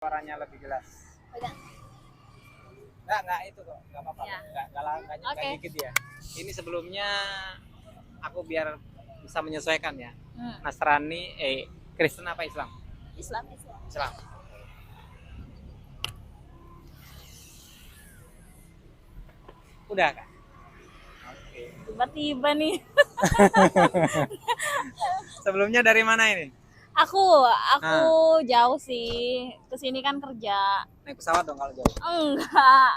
Suaranya lebih jelas. Udah. Enggak itu kok, enggak apa-apa. Ya. Enggak Oke. dikit ya. Ini sebelumnya aku biar bisa menyesuaikan ya. Hmm. Nasrani, Kristen apa Islam? Islam. Islam. Udah kan? Oke. Tiba-tiba nih. Sebelumnya dari mana ini? Aku jauh sih. Kesini kan kerja. Naik pesawat dong kalau jauh. Enggak.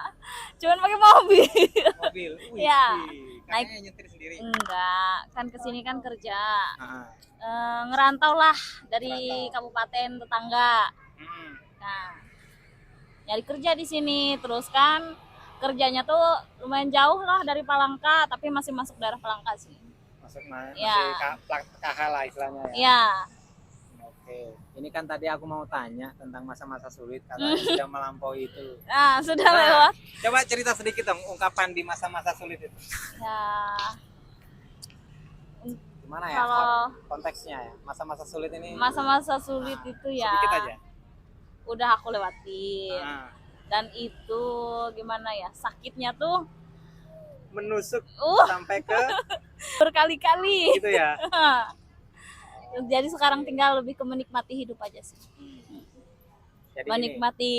Cuman pakai mobil. Mobil. Wih, Ya. kayaknya nyetir sendiri. Enggak. Kan kesini kan kerja. Ah. Ngerantau lah dari kabupaten tetangga. Hmm. Nah, nyari kerja di sini. Terus kan kerjanya tuh lumayan jauh lah dari Palangka, tapi masih masuk daerah Palangka sih. Masih Ya. KH lah istilahnya ya. Iya. Oke, ini kan tadi aku mau tanya tentang masa-masa sulit karena sudah melampaui itu. Nah, sudah Nah, lewat. Coba cerita sedikit dong ungkapan di masa-masa sulit itu. Ya, Gimana ya kalau konteksnya ya? Masa-masa sulit ini masa-masa sulit itu ya sedikit aja. udah aku lewatin. Nah, Dan itu gimana ya, sakitnya tuh menusuk sampai ke berkali-kali. gitu ya. Jadi sekarang tinggal lebih ke menikmati hidup aja sih. Jadi Menikmati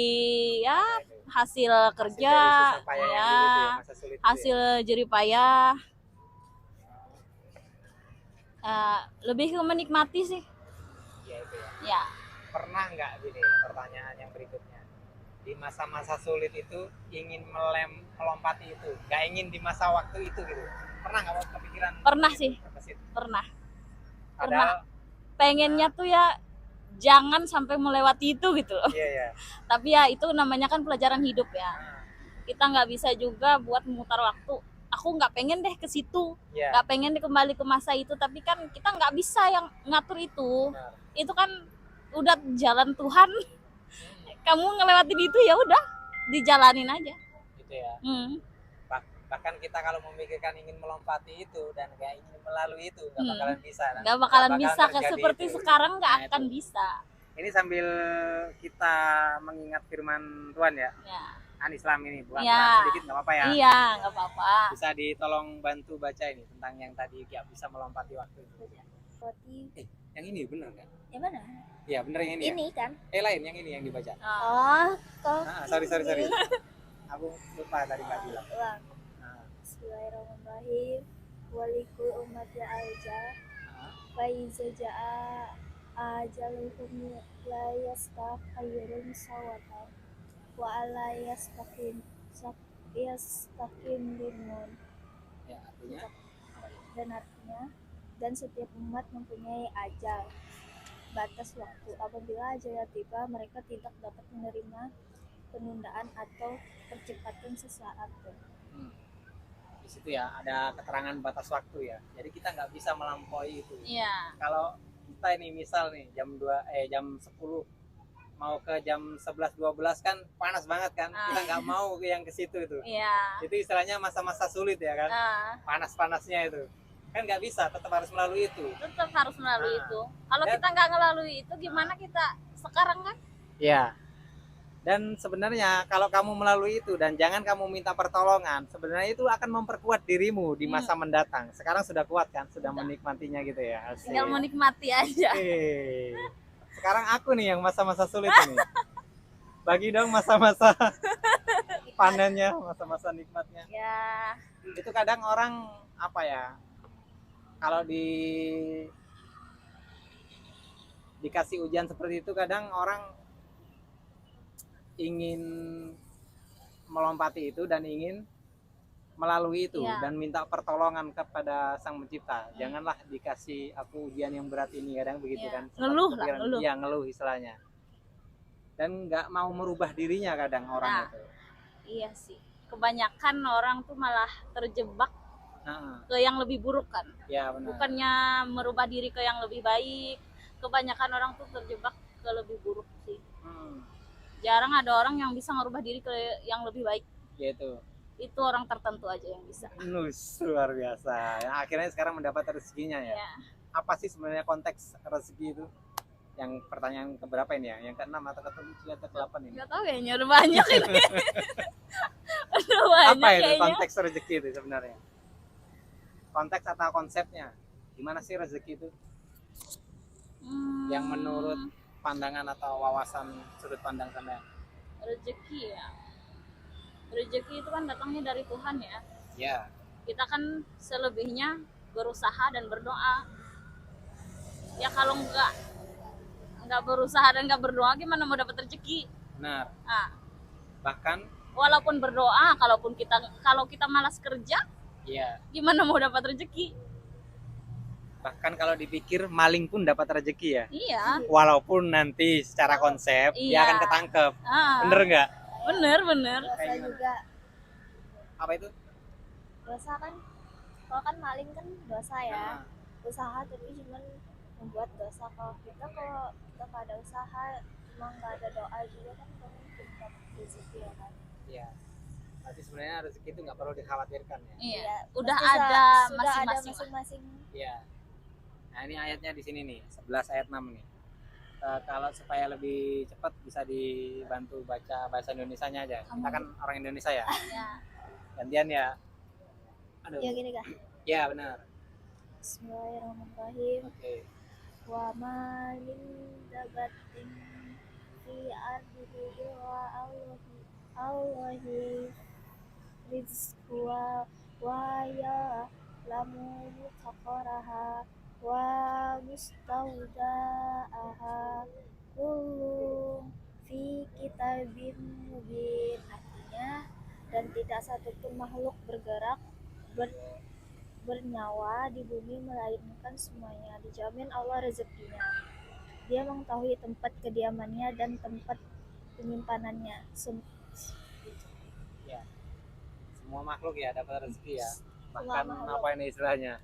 ya hasil kerja, dari susah payah yang ya dulu itu ya, masa sulit itu hasil jerih payah. Lebih ke menikmati sih. ya itu ya. Ya, Pernah nggak gini pertanyaan yang berikutnya? Di masa-masa sulit itu ingin melompati itu, nggak ingin di masa waktu itu gitu. Pernah nggak kepikiran? Pernah gitu, sih. terbesit? pernah. Padahal, Pengennya tuh ya jangan sampai melewati itu gitu loh. iya ya. Tapi ya itu namanya kan pelajaran hidup ya. Kita nggak bisa juga buat memutar waktu. Aku nggak pengen deh ke situ, Iya. nggak pengen deh kembali ke masa itu. Tapi kan kita nggak bisa yang ngatur itu. Benar. Itu kan udah jalan Tuhan. Kamu ngelewatin itu ya udah dijalanin aja. Gitu ya. Hmm. Bahkan kita kalau memikirkan ingin melompati itu dan kayak ingin melalui itu nggak bakalan bisa. Nggak bakalan bisa terjadi seperti itu. sekarang nggak Nah, akan itu. bisa. Ini sambil kita mengingat firman Tuhan ya, Ya. Islam ini bukan Ya. Quran sedikit nggak apa-apa ya. Iya, nggak apa-apa. Bisa ditolong bantu baca ini tentang yang tadi nggak bisa melompati waktu itu. Yang ini bener kan? Yang mana? Iya bener yang ini. Ini Ya? kan? Lain yang ini yang dibaca. Oh, kok Sorry. Aku lupa tadi nggak bilang. ulang. Nah, Bismillahirrahmanirrahim. Walikul umat ya alja. Faiza ja'a ajaluhum la yastakhirum sawatan. Wa ala yastaqim limun. ya artinya Dan artinya, dan setiap umat mempunyai ajal, batas waktu. Apabila ajalnya tiba, mereka tidak dapat menerima penundaan atau percepatan sesaat. di situ ya ada keterangan batas waktu ya. Jadi kita nggak bisa melampaui itu. Iya. Kalau kita ini misal nih jam 10 mau ke jam 11-12 kan panas banget kan. Kita nggak mau yang ke situ itu. Iya. Itu istilahnya masa-masa sulit ya kan. Panas-panasnya itu. Kan nggak bisa, tetap harus melalui itu. Tetap harus melalui itu. Kalau Dan- kita nggak ngelalui itu, gimana kita sekarang kan? Iya. Dan sebenarnya kalau kamu melalui itu dan jangan kamu minta pertolongan, sebenarnya itu akan memperkuat dirimu di masa mendatang. Sekarang sudah kuat kan, sudah menikmatinya gitu ya. Asik. Tinggal menikmati aja. Oke. Sekarang aku nih yang masa-masa sulit ini. Bagi dong masa-masa panennya, masa-masa nikmatnya. Ya. Itu kadang orang apa ya? Kalau dikasih ujian seperti itu kadang orang ingin melompati itu dan ingin melalui itu Iya. dan minta pertolongan kepada Sang Pencipta. Janganlah dikasih aku ujian yang berat ini, kadang begitu Iya. kan. Ngeluh lah, Kepikiran, ngeluh. iya, ngeluh istilahnya. Dan nggak mau merubah dirinya kadang orang Nah. itu. Iya sih. Kebanyakan orang tuh malah terjebak ke yang lebih buruk kan. Ya benar. Bukannya merubah diri ke yang lebih baik. Kebanyakan orang tuh terjebak ke lebih buruk sih. Jarang ada orang yang bisa merubah diri ke yang lebih baik. Gitu. Itu orang tertentu aja yang bisa. Luar biasa. Yang akhirnya sekarang mendapat rezekinya ya. Ya. Apa sih sebenarnya konteks rezeki itu? Yang pertanyaan keberapa ini ya? Yang ke-6 atau ke-7 atau ke-8 ini? Nggak tahu kayaknya udah banyak ini. Udah banyak Apa itu kayaknya. konteks rezeki itu sebenarnya? Konteks atau konsepnya? Gimana sih rezeki itu? Yang menurut pandangan atau wawasan sudut pandang sampean? Rezeki ya. Rezeki itu kan datangnya dari Tuhan ya. Ya. Kita kan selebihnya berusaha dan berdoa. Ya kalau nggak berusaha dan nggak berdoa gimana mau dapat rezeki? Benar. Nah, Bahkan walaupun berdoa, kalau kita malas kerja, ya, gimana mau dapat rezeki? bahkan kalau dipikir maling pun dapat rezeki ya. Iya. Walaupun nanti secara konsep dia Iya. akan ketangkep. Ah, Bener nggak? bener. Dosa juga. Apa itu? Dosa kan, kalau kan maling kan dosa ya. Nah, Usaha tapi cuman membuat dosa. Kalau kita nggak ada usaha, cuma nggak ada doa juga kan nggak mungkin dapat rezeki ya kan. iya. Berarti sebenarnya rezeki itu nggak perlu dikhawatirkan ya. Iya. Udah Pasti ada sudah ada masing-masing. masing-masing. Iya. Nah ini ayatnya di sini nih, 11 ayat 6 nih. Kalau supaya lebih cepat bisa dibantu baca bahasa Indonesianya aja. Kita kan orang Indonesia ya. Ya. Gantian ya. Aduh. Ya gini kak. Ya benar. Bismillahirrahmanirrahim. Oke. Wa ma min dabatin fi ardihi illa Allahi rizquha wa ya'lamu mustaqarraha wa mustawda'aha kullu fi kitabim mubin. Artinya, dan tidak satupun makhluk bergerak bernyawa di bumi melainkan semuanya dijamin Allah rezekinya. Dia mengetahui tempat kediamannya dan tempat penyimpanannya. Ya. Semua makhluk ya dapat rezeki ya. Semua Bahkan makhluk. apa ini istilahnya?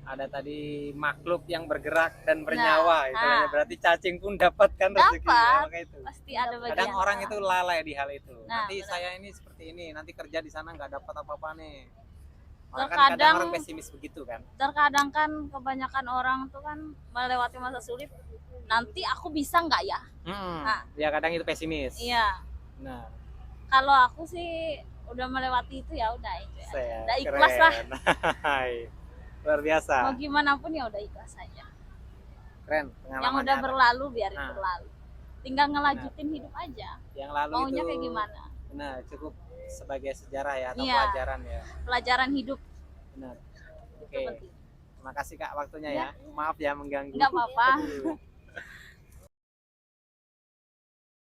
Ada tadi makhluk yang bergerak dan bernyawa istilahnya. Berarti cacing pun dapatkan rezeki. Dapat. Ya, makanya itu. Pasti ada bagian. Kadang orang itu lalai di hal itu. Nah, Nanti benar. saya ini seperti ini, nanti kerja di sana nggak dapat apa-apa nih. Orang kan Terkadang- kadang orang pesimis begitu kan. Terkadang kan kebanyakan orang tuh kan melewati masa sulit. Nanti aku bisa nggak ya? Nah. Ya kadang itu pesimis. Iya. Nah, Kalau aku sih udah melewati itu ya udah itu ya. saya Udah ikhlas lah. Hai. Luar biasa. Mau gimana pun ya udah ikhlas aja. Keren Yang pengalamannya. udah berlalu biarin Nah. berlalu. Tinggal ngelanjutin hidup aja. Yang lalu Maunya itu kayak gimana? Nah, cukup sebagai sejarah ya atau Iya. pelajaran ya. Pelajaran hidup Benar. itu Oke. penting. Terima kasih Kak waktunya ya. Maaf ya mengganggu. Nggak apa-apa. Aduh.